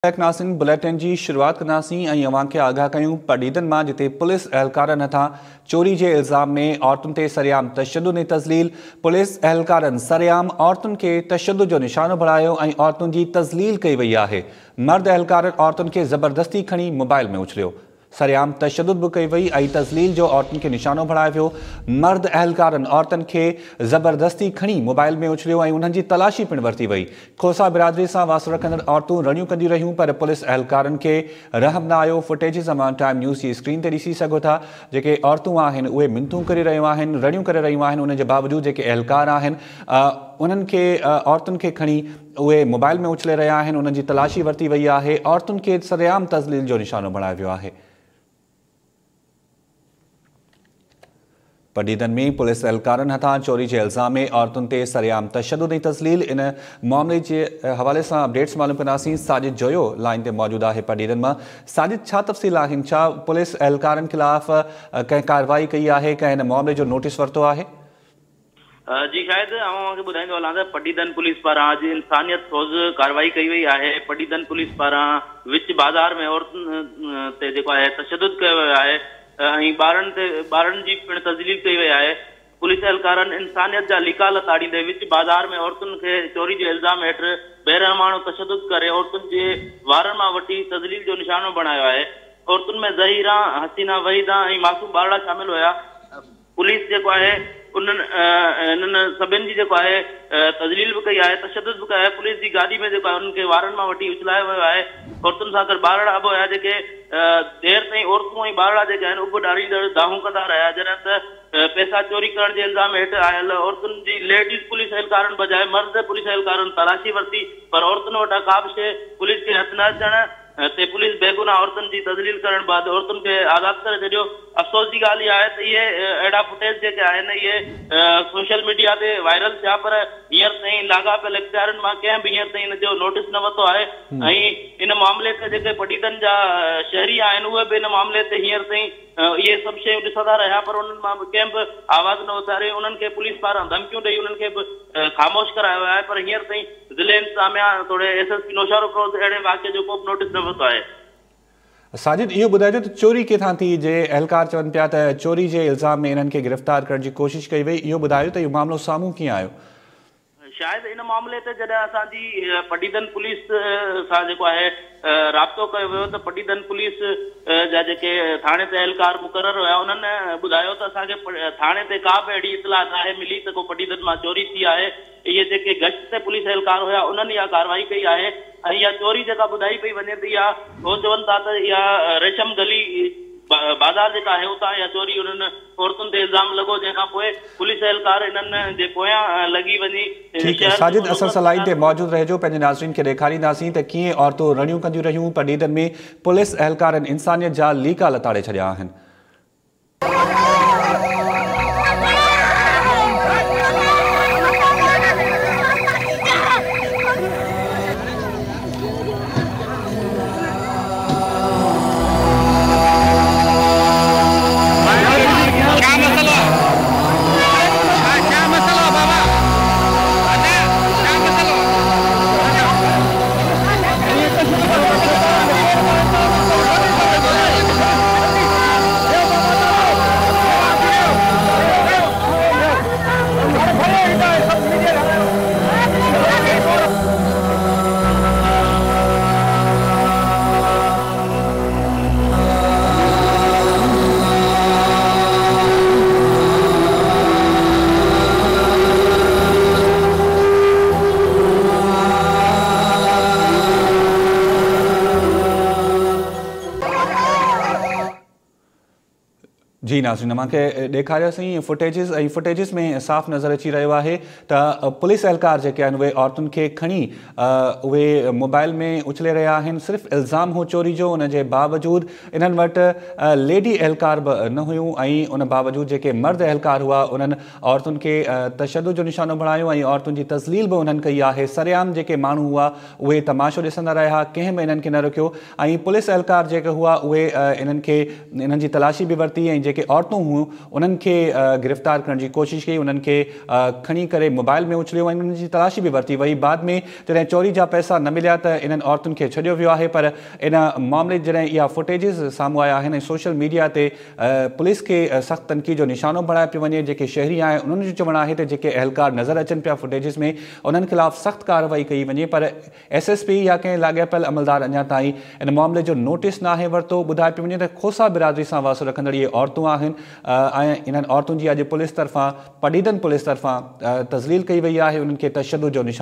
नासिन bulletin की शुरुआत कंदासीं ऐं अवां खे आगाह कयूं पडीदन मां जिते पुलिस एहलकारनि हथां चोरी के इल्ज़ाम में औरतुनि ते सरेआम तशद्दुद ऐं तज़लील। पुलिस एहलकारनि सरेआम औरतुनि खे तशद्दुद जो निशानो बणायो ऐं औरतुनि जी तज़लील कई वई आहे। मर्द एहलकारनि औरतुनि खे ज़बरदस्ती खणी मोबाइल में उछलियो। सरेआम तशद्दुद भी कई वई ऐं तज़लील जो औरतुनि खे निशानो बणायो वियो। मर्द एहलकारनि औरतुनि खे ज़बरदस्ती खणी मोबाइल में उछलियो ऐं उन्हनि जी तलाशी पिणु वरिती वई। खोसा बिरादरी सां वासु रखंदड़ औरतूं रड़ियूं कंदियूं रहियूं पर पुलिस एहलकारनि खे रहम न आयो। फुटेजिस अमां टाइम न्यूज़ की स्क्रीन ते ॾिसी सघो था। जेके औरतूं आहिनि उहे मिनतूं करे रहियूं आहिनि, रड़ियूं करे रहियूं आहिनि। उन जे बावजूदि जेके एहलकार आहिनि उन्हनि खे औरतुनि खे खणी उहे मोबाइल में उछले रहिया आहिनि। उन्हनि जी तलाशी वरिती वई आहे। औरतुनि खे सरेआम तज़लील जो निशानो बणायो वियो आहे। पडीदन में पुलिस एहलकारनि हथां चोरी के इल्ज़ाम में औरतुनि ते सरेआम तशद्दुद ऐं तज़लील। इन मामले के हवाले से अपडेट्स मालूम कंदासीं। साजिद जोयो लाइन ते मौजूद है पडीदन में। साजिद, छा तफ़सील आहिनि? छा पुलिस एहलकारनि खिलाफ़ कंहिं कार्रवाई कई है, कंहिं इन मामले जो नोटिस वरितो है? जी शायद अवांखे ॿुधाईंदो हलां त पडीदन पुलिस पारां अॼु इंसानियत सोज़ कार्रवाई कई वई आहे। पडीदन पुलिस पारां विच बाज़ार में औरतुनि ते जेको आहे तशद्दुद कयो वियो आहे ऐं ॿारनि जी पिणु तज़लील कई वई आहे। पुलिस एहलकारनि इंसानियत जा लीका लताड़ींदे विच बाज़ार में औरतुनि खे चोरी जे इल्ज़ाम हेठि बेरहमानो तशद्दुद करे औरतुनि जे वारनि मां वठी तज़लील जो निशानो बणायो आहे। औरतुनि में ज़हीरा, हसीना, वहीदा ऐं मासूम ॿारड़ा शामिल हुया। पुलिस जेको आहे इन्हनि सभिनि जी जेको आहे तज़लील भी कई है, तशद्दुद भी कयो आहे। पुलिस की गाड़ी में जेको आहे उन्हनि खे वारनि मां वठी उछलायो वियो आहे। औरतुनि सां गॾु ॿारड़ा बि हुया जेके देर ताईं औरतूं ऐं ॿारड़ा जेके आहिनि उब ॾारींदड़ दाहूं कंदा रहिया। जॾहिं त पैसा चोरी करण जे इल्ज़ाम हेठि आयल औरतुनि जी लेडीज़ पुलिस एहलकारनि बजाए मर्द पुलिस एहलकारनि तलाशी वरिती पर औरतुनि वटां का बि शइ पुलिस खे हथ न अचण ते पुलिस बेगुनाह औरतुनि जी तज़लील करण बाद औरतुनि खे आज़ाद करे छॾियो। अफ़सोस की ॻाल्हि इहा आहे त इहे अहिड़ा फुटेज जेके आहिनि इहे सोशल मीडिया ते वायरल थिया पर हींअर ताईं लाॻापियल इख़्तियारनि मां कंहिं बि हींअर ताईं इन जो नोटिस न वरितो आहे। ऐं इन मामले ते जेके पडीदन जा शहरी आहिनि उहे बि इन मामले ते हींअर ताईं इहे सभु शयूं ॾिसंदा रहिया पर उन्हनि मां कंहिं बि आवाज़ न उथारे। उन्हनि खे पुलिस पारां धमकियूं ॾेई उन्हनि खे बि ख़ामोश करायो आहे पर हींअर ताईं ज़िले इंतज़ामिया तोड़े एसएसपी नौशारो फिरोज़ अहिड़े वाक़े जो को बि नोटिस न वरितो आहे। साजिद, इहो ॿुधाइजो त चोरी किथां थी? जे एहलकार चवनि पिया त चोरी के इल्ज़ाम में इन्हनि खे गिरफ़्तार करण की कोशिश कई वई। इहो ॿुधायो त इहो मामलो साम्हूं कीअं आयो? शायद इन मामले ते जॾहिं असांजी पडीदन पुलिस सां जेको आहे राब्तो कयो वियो त पडीदन पुलिस जा जेके थाणे ते एहलकार मुक़रर हुया उन्हनि ॿुधायो त असांखे थाणे ते का बि अहिड़ी इतला नाहे मिली त को पडीदन मां चोरी थी आहे। इहे जेके गश्त ते पुलिस एहलकार हुया उन्हनि इहा कार्रवाई कई आहे ऐं इहा चोरी जेका ॿुधाई पई वञे त इहा हो चवनि था त इहा रेशम गली बाज़ार जेका आहे उतां इहा चोरी उन्हनि औरतुनि ते इल्ज़ाम लॻो जंहिंखां पोइ पुलिस एहलकार इन्हनि जे पोयां लॻी वञी। ठीक है साजिद, असां लाइन ते मौजूद रहिजो। पंहिंजे नाज़रीन खे ॾेखारींदासीं त कीअं औरतूं रड़ियूं कंदियूं रहियूं। पडीदन में पुलिस एहलकारनि इंसानियत जा लीका लताड़े छॾिया आहिनि। जी नाज़रीन, मूंखे ॾेखारियोसीं फुटेजिस में साफ़ नज़र अची रहियो आहे त पुलिस एहलकार जेके आहिनि उहे औरतुनि खे खणी उहे मोबाइल में उछले रहिया आहिनि। सिर्फ़ु इल्ज़ाम हो चोरी जो, उन जे बावजूदि इन्हनि वटि लेडी एहलकार बि न हुयूं ऐं उन बावजूदि जेके मर्द एहलकार हुआ उन्हनि औरतुनि खे तशद्दुद जो निशानो बणायो ऐं औरतुनि जी तज़लील बि उन्हनि कई आहे। सरेआम जेके माण्हू हुआ उहे तमाशो ॾिसंदा रहिया, कंहिं बि इन्हनि खे न रुकियो ऐं पुलिस एहलकार जेके हुआ उहे इन्हनि जी तलाशी बि वरिती ऐं जेके जेके औरतूं हुयूं उन्हनि खे गिरफ़्तार करण जी कोशिशि कई, उन्हनि खे खणी करे मोबाइल में उछलियो ऐं उन्हनि जी तलाशी बि वरिती वई। बाद में जॾहिं चोरी जा पैसा न मिलिया त इन्हनि औरतुनि खे छॾियो वियो आहे। पर इन मामले जॾहिं इहा फुटेजिस साम्हूं आया आहिनि, सोशल मीडिया ते पुलिस खे सख़्त तनक़ीद जो निशानो बणायो पियो वञे। जेके शहरी आहिनि उन्हनि जो चवणु आहे त जेके अहलकार नज़र अचनि पिया फुटेजिस में उन्हनि ख़िलाफ़ सख़्त कार्रवाई कई वञे, पर SSP या कंहिं लाॻापियल अमलदार अञा ताईं इन मामले जो नोटिस नाहे वरितो। ॿुधाए पियो वञे त खोसा बिरादरी सां वासो रखंदड़ इहे औरतूं आहिनि ऐं इन्हनि औरतुनि जी अॼु पुलिस तरफ़ां पडीदन पुलिस तरफ़ां तज़लील कई वई आहे। उन्हनि खे तशद्दुद जो निशानो